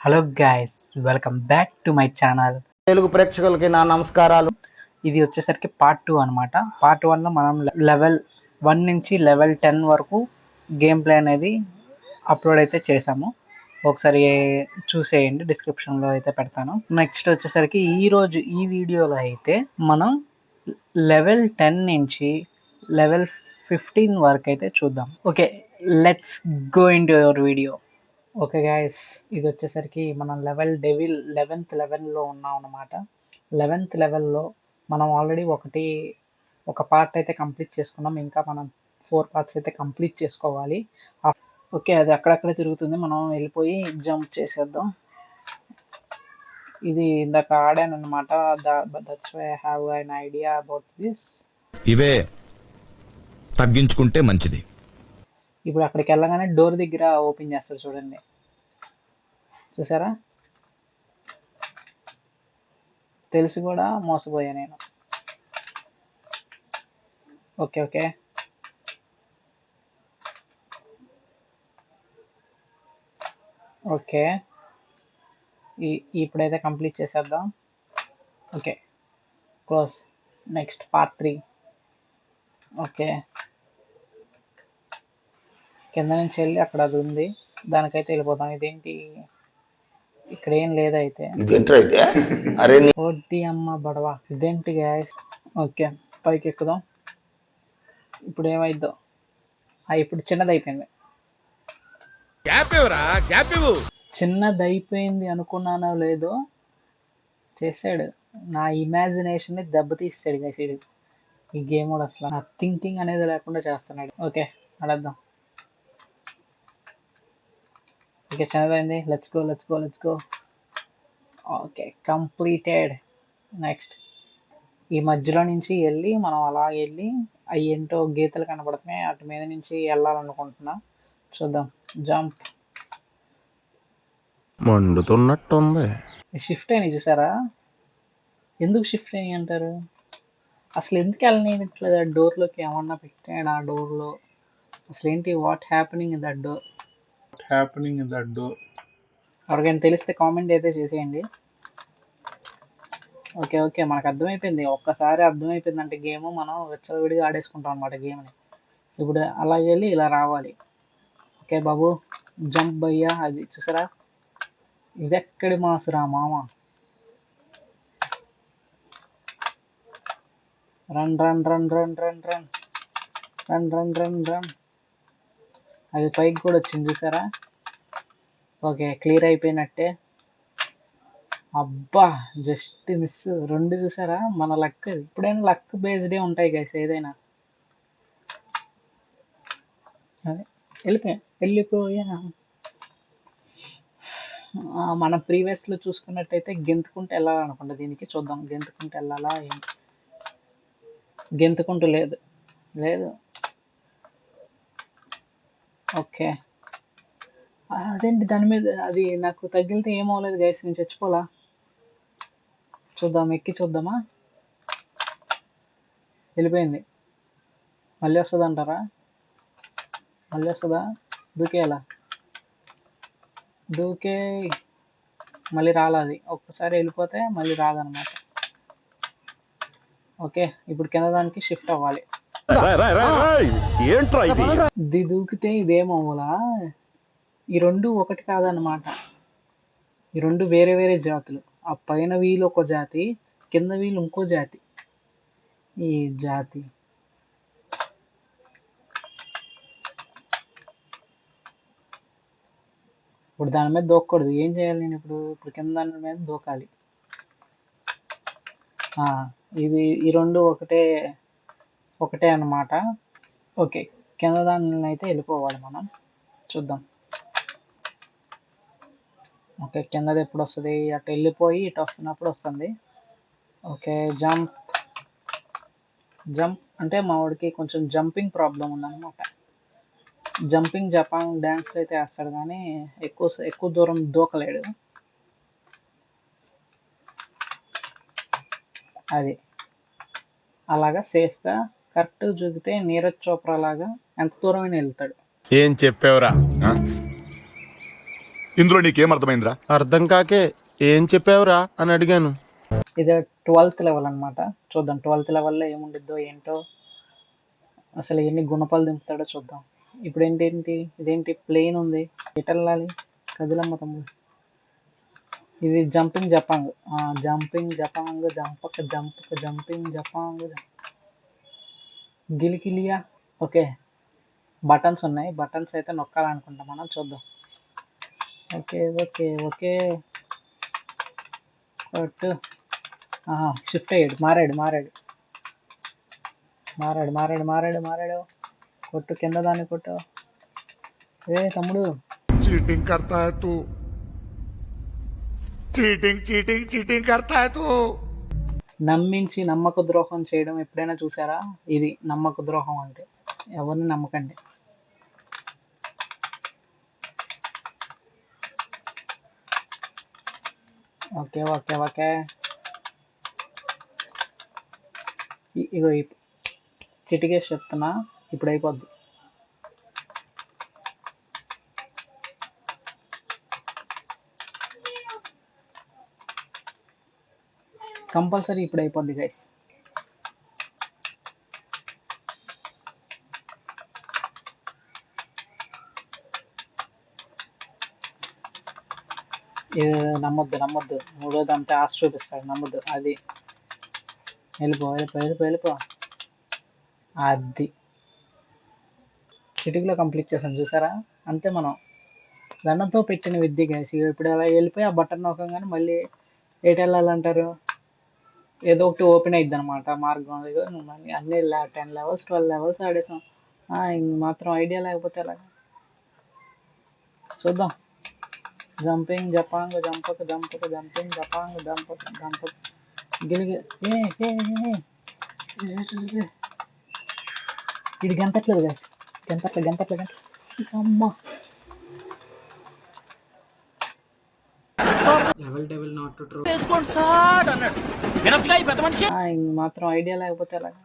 Hello guys, welcome back to my channel. Telugu ప్రేక్షకులకి నా నమస్కారాలు. ఇది వచ్చేసరికి పార్ట్ 2 అనమాట. పార్ట్ 1లో మనం లెవెల్ 1 నుంచి లెవెల్ 10 వరకు గేమ్ ప్లే అనేది అప్లోడ్ అయితే చేసాము. ఒకసారి చూసేయండి, డిస్క్రిప్షన్లో అయితే పెడతాను. నెక్స్ట్ వచ్చేసరికి ఈరోజు ఈ వీడియోలో అయితే మనం లెవెల్ 10 నుంచి లెవెల్ 15 వరకు అయితే చూద్దాం. Okay, let's go in to your video. Okay guys, ఇది వచ్చేసరికి మనం లెవెల్ 11th లెవెల్లో ఉన్నాం అన్నమాట. 11th లెవెల్లో మనం ఆల్రెడీ ఒక పార్ట్ అయితే కంప్లీట్ చేసుకున్నాం. ఇంకా మనం 4 పార్ట్స్ అయితే కంప్లీట్ చేసుకోవాలి. ఓకే, అది అక్కడక్కడ తిరుగుతుంది, మనం వెళ్ళిపోయి జంప్ చేసేద్దాం. ఇది ఇందాక ఆడాను అనమాట. That's why I have an idea about this. ఇవే తగ్గించుకుంటే మంచిది. ఇప్పుడు అక్కడికి వెళ్ళగానే డోర్ దగ్గర ఓపెన్ చేస్తారు చూడండి, చూసారా? తెలిసి కూడా మోసపోయా నేను. ఓకే ఓకే, ఓకే, ఇప్పుడైతే కంప్లీట్ చేసేద్దాం. Okay, close. Next part 3. Okay, కింద నుంచి వెళ్ళి అక్కడ అది ఉంది, దానికైతే వెళ్ళిపోతాం. ఇదేంటి ఇక్కడ ఏం లేదైతే? ఓడి అమ్మ బడవా, ఇదేంటి గ్యాస్? ఓకే, పైకి ఎక్కుదాం. ఇప్పుడు ఏమైద్దో? ఇప్పుడు చిన్నదైపోయింది. చిన్నదైపోయింది అనుకున్నానో లేదో చేశాడు. నా ఇమాజినేషన్ ని దెబ్బతీసాడు గైస్. ఈ గేమ్ కూడా అసలు నా థింకింగ్ అనేది లేకుండా చేస్తున్నాడు. ఓకే, ఆడేద్దాం. ఓకే, చిన్నదైంది. Let's go. Okay, completed. Next ఈ మధ్యలో నుంచి వెళ్ళి మనం అలా వెళ్ళి అవి ఏంటో గీతలు కనబడుతున్నాయి, అటు మీద నుంచి వెళ్ళాలనుకుంటున్నా. చూద్దాం. జంప్. మండుతున్నట్టుంది. షిఫ్ట్ అయినాయి చూసారా? ఎందుకు షిఫ్ట్ అయినాయి అంటారు? అసలు ఎందుకు వెళ్ళనిట్లేదు? ఆ డోర్లోకి ఏమన్నా పెట్టాడు ఆ డోర్లో? అసలు ఏంటి? What happening in that door? ఎవరికైనా తెలిస్తే కామెంట్ అయితే చేసేయండి. ఓకే, మనకు అర్థమైపోయింది. ఒక్కసారి అర్థమైపోయింది అంటే గేమ్ మనం విచ్చలవిడిగా ఆడేసుకుంటాం అనమాట గేమ్ని. ఇప్పుడు అలా వెళ్ళి ఇలా రావాలి. ఓకే బాబు, జంప్ భయ్యా. అది చూసారా? ఇది ఎక్కడి మాసురా మామ. రన్. అది పైకి కూడా వచ్చింది చూసారా? ఓకే, క్లియర్ అయిపోయినట్టే. అబ్బా, జస్ట్ మిస్. 2 చూసారా? మన లక్. ఇప్పుడైనా లక్ బేస్డే ఉంటాయి గైస్ ఏదైనా. వెళ్ళిపోయా. మన ప్రీవియస్లో చూసుకున్నట్టయితే గెంతుకుంటూ వెళ్ళాలనుకుంటా. దీనికి చూద్దాం, గెంతుకుంటూ వెళ్ళాలా ఏంటి? గెంతుకుంటూ లేదు. ఓకే, అదేంటి దాని మీద అది నాకు తగిలితే ఏమవలేదు గైస్, నేను చచ్చిపోలా. చూద్దాం, ఎక్కి చూద్దామా? వెళ్ళిపోయింది. మళ్ళీ వస్తుంది అంటారా? మళ్ళీ వస్తుందా? దూకేయాలా? దూకే. మళ్ళీ రాలేదు. ఒక్కసారి వెళ్ళిపోతే మళ్ళీ రాదనమాట. ఓకే, ఇప్పుడు కింద దానికి షిఫ్ట్ అవ్వాలి. ఇది దూకితే ఇదేమవ్వాలా? ఈ 2 ఒకటి కాదనమాట. ఈ 2 వేరే జాతులు. ఆ పైన వీలు ఒక జాతి, కింద వీలు ఇంకో జాతి. ఈ జాతి ఇప్పుడు దాని మీద దూకకూడదు. ఏం చేయాలి నేను ఇప్పుడు? కింద దాని మీద దూకాలి. ఈ 2 ఒకటే అన్నమాట. ఓకే, కింద దాన్ని అయితే వెళ్ళిపోవాలి మనం. చూద్దాం. ఓకే, కిందది ఎప్పుడు వస్తుంది? అటు వెళ్ళిపోయి ఇటు వస్తున్నప్పుడు వస్తుంది. ఓకే, జంప్ అంటే మా వాడికి కొంచెం జంపింగ్ ప్రాబ్లం ఉందన్నమాట. జంపింగ్ జపాన్ డ్యాన్స్లో అయితే వేస్తాడు కానీ ఎక్కువ దూరం దూకలేడు. అది అలాగా సేఫ్గా కరెక్ట్గా చూపితే నీరజ్ చోప్రా లాగా ఎంత దూరమైనా వెళ్తాడు. ఏం చెప్పావురా? ఇందులో నీకేం అర్థమైందిరా? అర్థం కాకే ఏం చెప్పావురా అని అడిగాను. ఇది 12th లెవెల్ అనమాట. చూద్దాం 12th లెవెల్లో ఏముండిద్దో ఏంటో, అసలు ఎన్ని గుణపాలు దింపుతాడో చూద్దాం. ఇప్పుడు ఏంటి ఇదేంటి ప్లేన్ ఉంది, ఎటు వెళ్ళాలి? కదిలమ్మ తమ్ముడు. ఇది జంపింగ్ జపాంగ్, జంపింగ్ జపాంగ్, జంపక జంపక జంపింగ్ జపాంగ్, గిలికిలియా. ఓకే, బటన్స్ ఉన్నాయి, బటన్స్ అయితే నొక్కాలనుకుంటాం మనం, చూద్దాం. ఓకే ఓకే ఓకే కొట్టు. షిఫ్ట్ అయ్యాడు, మారాడు. కొట్టు, కింద దాన్ని కొట్టు. ఏ తమ్ముడు, చీటింగ్ కర్తా హై తూ, చీటింగ్ కర్తా హై తూ. నమ్మించి నమ్మక ద్రోహం చేయడం ఎప్పుడైనా చూసారా? ఇది నమ్మక ద్రోహం అంటే. ఎవరిని నమ్మకండి. ఓకే ఓకే ఓకే ఇగో చిటికేసి చెప్తున్నా, ఇప్పుడు అయిపోద్ది. కంపల్సరీ ఇప్పుడు అయిపోద్ది గైస్. ఇది నమ్మొద్దు, మూడోది అంతే ఆశ చూపిస్తాడు, నమ్మొద్దు. అది వెళ్ళిపో. అది చిటికలో కంప్లీట్ చేసాను, చూసారా? అంతే, మనం దండంతో పెట్టిన విద్య గైస్. ఇప్పుడు అలా వెళ్ళిపోయి ఆ బటన్ నొక్కగానే మళ్ళీ ఎటు వెళ్ళాలంటారు? ఏదో ఒకటి ఓపెన్ అయిద్ది అనమాట మార్గం. అన్ని 10 లెవెల్స్ 12 లెవెల్స్ ఆడేసాం. మాత్రం ఐడియా లేకపోతే ఎలాగా? చూద్దాం. జంపింగ్ జపాంగ్, జంపక జంపింగ్ జపాంగ్, జంపక గిలిగి. ఇది గంతట్లేదు గైస్, గంతట్లే. అమ్మా, మాత్రం ఐడియా లేకపోతే ఎలాగా?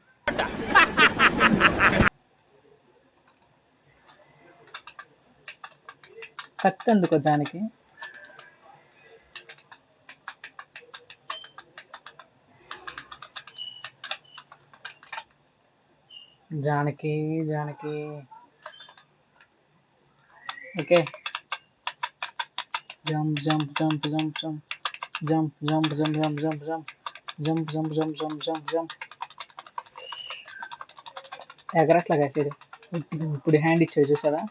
కత్తి ఎందుకు దానికి? జానకి ఓకే. జంప్. ఎగరట్లా గైస్ ఇది. ఇప్పుడు హ్యాండ్ ఇచ్చేది చూసారా?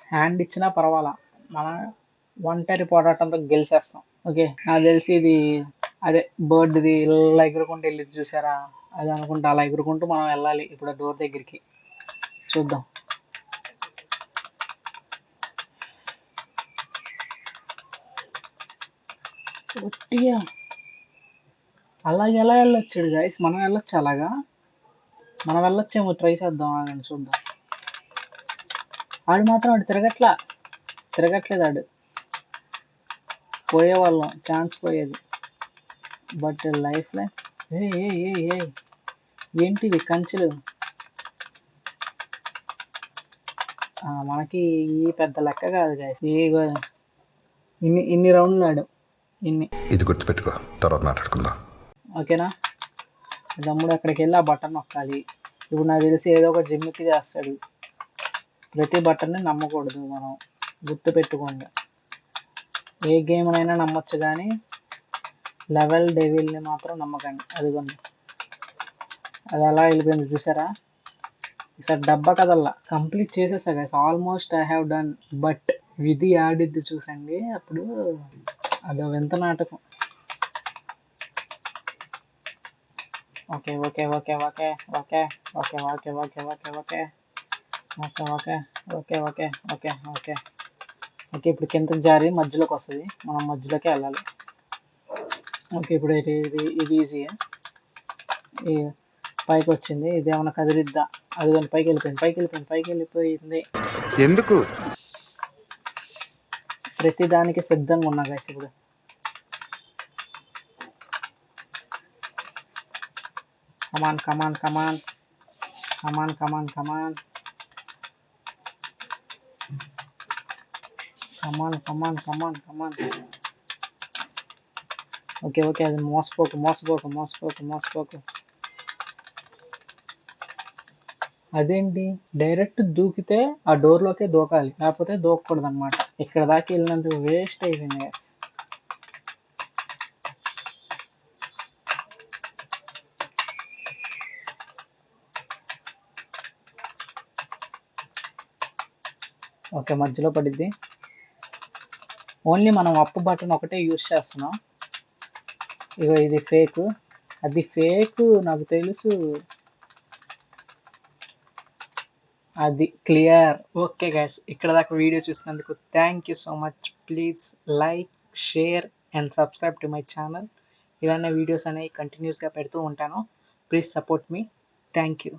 హ్యాండ్ ఇచ్చినా పర్వాలా, మన ఒంటరి పోరాటంతో గెలిచేస్తాం. ఓకే, నాకు తెలిసి ఇది అదే బర్డ్ది ఇలా ఎగురుకుంటూ వెళ్ళి చూసారా? అది అనుకుంటా అలా ఎగురుకుంటూ మనం వెళ్ళాలి ఇప్పుడు డోర్ దగ్గరికి. చూద్దాం. ఒట్టిగా అలా ఎలా వెళ్ళొచ్చాడు గైస్? మనం వెళ్ళొచ్చు అలాగా? మనం వెళ్ళొచ్చేమో, ట్రై చేద్దాం, ఆగండి చూద్దాం. ఆడు తిరగట్లేదు ఆడు. పోయేవాళ్ళం, ఛాన్స్ పోయేది. బట్ లైఫ్ ఏంటివి కంచెలు? మనకి ఈ పెద్ద లెక్క కాదు గైస్. ఇన్ని రౌండ్లు ఆడు, ఇది గుర్తుపెట్టుకో, తర్వాత మాట్లాడుకుందాం. ఓకేనా? తమ్ముడు అక్కడికి వెళ్ళి ఆ బటన్ నొక్కాలి. ఇప్పుడు నాకు తెలిసి ఏదో ఒక జిమ్మికి చేస్తాడు. ప్రతి బటన్ని నమ్మకూడదు మనం, గుర్తుపెట్టుకోండి. ఏ గేమ్ అయినా నమ్మొచ్చు కానీ లెవెల్ డెవిల్ని మాత్రం నమ్మకండి. అదిగోండి, అది అలా వెళ్ళిపోయింది చూసారా? ఈసారి డబ్బా కదల్లా కంప్లీట్ చేసేసా guys. Almost I have done. But విధి ఆడిద్ది చూసండి, అప్పుడు అదో వింత నాటకం. ఓకే. ఇప్పుడు కిందకి జారి మధ్యలోకి వస్తుంది, మనం మధ్యలోకి వెళ్ళాలి. ఓకే, ఇప్పుడు ఇది ఈజీ. పైకి వచ్చింది, ఇది ఏమైనా కదిలిద్దా? అది కానీ పైకి వెళ్ళిపోయింది. ఎందుకు? ప్రతి దానికి సిద్ధంగా ఉన్నా గైస్ ఇప్పుడు. కమాన్. కమాన్ కమాన్ కమాన్ కమాన్. ఓకే ఓకే, అది మోసపోకు మోసపోకు మోసపోకు మోసపోకు. అదేంటి డైరెక్ట్ దూకితే ఆ డోర్లోకే దూకాలి, లేకపోతే దూకకూడదు అనమాట. ఇక్కడ దాకా వెళ్ళినందుకు వేస్ట్ అయిపోయింది guys. ఓకే, మధ్యలో పడిద్ది. ఓన్లీ మనం అప్ బటన్ ఒకటే యూజ్ చేస్తున్నాం. ఇగో ఇది ఫేక్, అది ఫేక్ నాకు తెలుసు. అది క్లియర్. ఓకే గైస్, ఇక్కడ దాకా వీడియో చూసినందుకు thank you so much. Please like, share and subscribe to my channel. ఇలానే వీడియోస్ అనేవి కంటిన్యూస్గా పెడుతూ ఉంటాను. Please support me. Thank you.